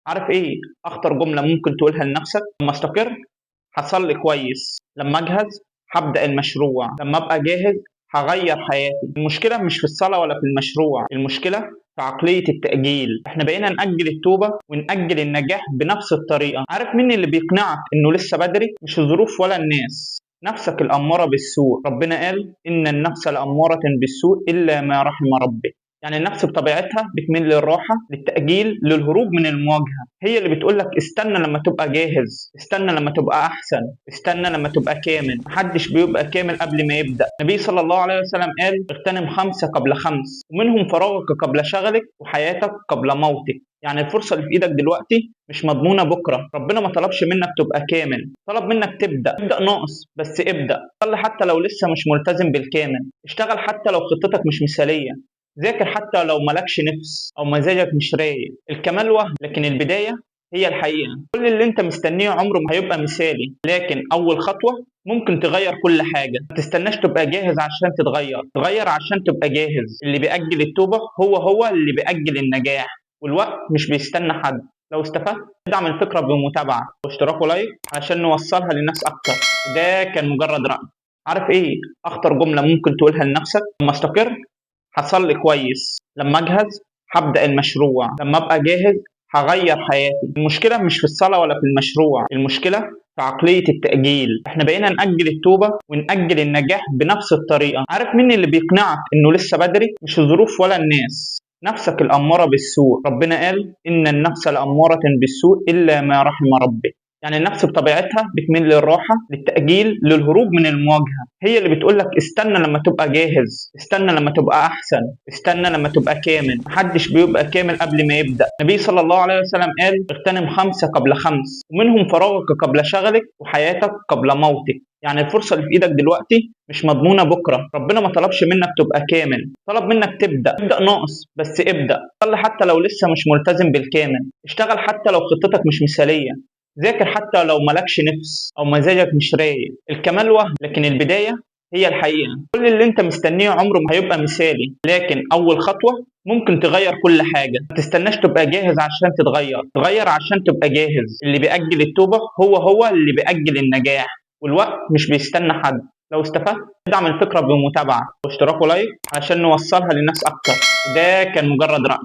عارف ايه اخطر جملة ممكن تقولها لنفسك؟ لما استقر حصل لي كويس، لما اجهز هبدأ المشروع، لما ابقى جاهز هغير حياتي. المشكلة مش في الصلاة ولا في المشروع، المشكلة في عقلية التأجيل. احنا بقينا نأجل التوبة ونأجل النجاح بنفس الطريقة. عارف مين اللي بيقنعك انه لسه بدري؟ مش الظروف ولا الناس، نفسك الأمارة بالسوء. ربنا قال إن النفس لأمارة بالسوء إلا ما رحم ربك. يعني النفس بطبيعتها بتميل للراحة، للتأجيل، للهروب من المواجهة. هي اللي بتقولك استنى لما تبقى جاهز، استنى لما تبقى أحسن، استنى لما تبقى كامل. محدش بيبقى كامل قبل ما يبدأ. النبي صلى الله عليه وسلم قال اغتنم خمسة قبل خمس، ومنهم فراغك قبل شغلك وحياتك قبل موتك. يعني الفرصة اللي في إيدك دلوقتي مش مضمونة بكرة. ربنا ما طلبش منك تبقى كامل، طلب منك تبدأ ناقص بس ابدأ. صلي حتى لو لسه مش ملتزم بالكامل، اشتغل حتى لو خطتك مش مثالية، ذاكر حتى لو مالكش نفس او مزاجك مش رايق. الكمال وهم، لكن البدايه هي الحقيقه. كل اللي انت مستنيه عمره ما هيبقى مثالي، لكن اول خطوه ممكن تغير كل حاجه. ما تستناش تبقى جاهز عشان تغير عشان تبقى جاهز. اللي بيأجل التوبه هو اللي بيأجل النجاح، والوقت مش بيستنى حد. لو استفدت ادعم الفكره بمتابعه واشتراك ولايك عشان نوصلها للناس اكتر. ده كان مجرد رأي. عارف ايه اخطر جمله ممكن تقولها لنفسك؟ لما استقر حصل لي كويس، لما اجهز هبدأ المشروع، لما ابقى جاهز هغير حياتي. المشكلة مش في الصلاة ولا في المشروع، المشكلة في عقلية التأجيل. احنا بقينا نأجل التوبة ونأجل النجاح بنفس الطريقة. عارف مين اللي بيقنعك انه لسه بدري؟ مش الظروف ولا الناس، نفسك الأمارة بالسوء. ربنا قال إن النفس لأمارة بالسوء إلا ما رحم ربك. يعني النفس بطبيعتها بتميل للراحة، للتأجيل، للهروب من المواجهة. هي اللي بتقولك استنى لما تبقى جاهز، استنى لما تبقى أحسن، استنى لما تبقى كامل. محدش بيبقى كامل قبل ما يبدأ. النبي صلى الله عليه وسلم قال اغتنم خمسة قبل خمس، ومنهم فراغك قبل شغلك وحياتك قبل موتك. يعني الفرصة اللي في إيدك دلوقتي مش مضمونة بكرة. ربنا ما طلبش منك تبقى كامل، طلب منك تبدأ ناقص بس ابدأ. صلي حتى لو لسه مش ملتزم بالكامل، اشتغل حتى لو خطتك مش مثالية، ذاكر حتى لو مالكش نفس او مزاجك مش رايق. الكمال وهم، لكن البدايه هي الحقيقه. كل اللي انت مستنيه عمره ما هيبقى مثالي، لكن اول خطوه ممكن تغير كل حاجه. ما تستناش تبقى جاهز عشان تغير عشان تبقى جاهز. اللي بيأجل التوبه هو اللي بيأجل النجاح، والوقت مش بيستنى حد. لو استفدت ادعم الفكره بمتابعه واشتراك ولايك عشان نوصلها للناس اكتر. ده كان مجرد رأي.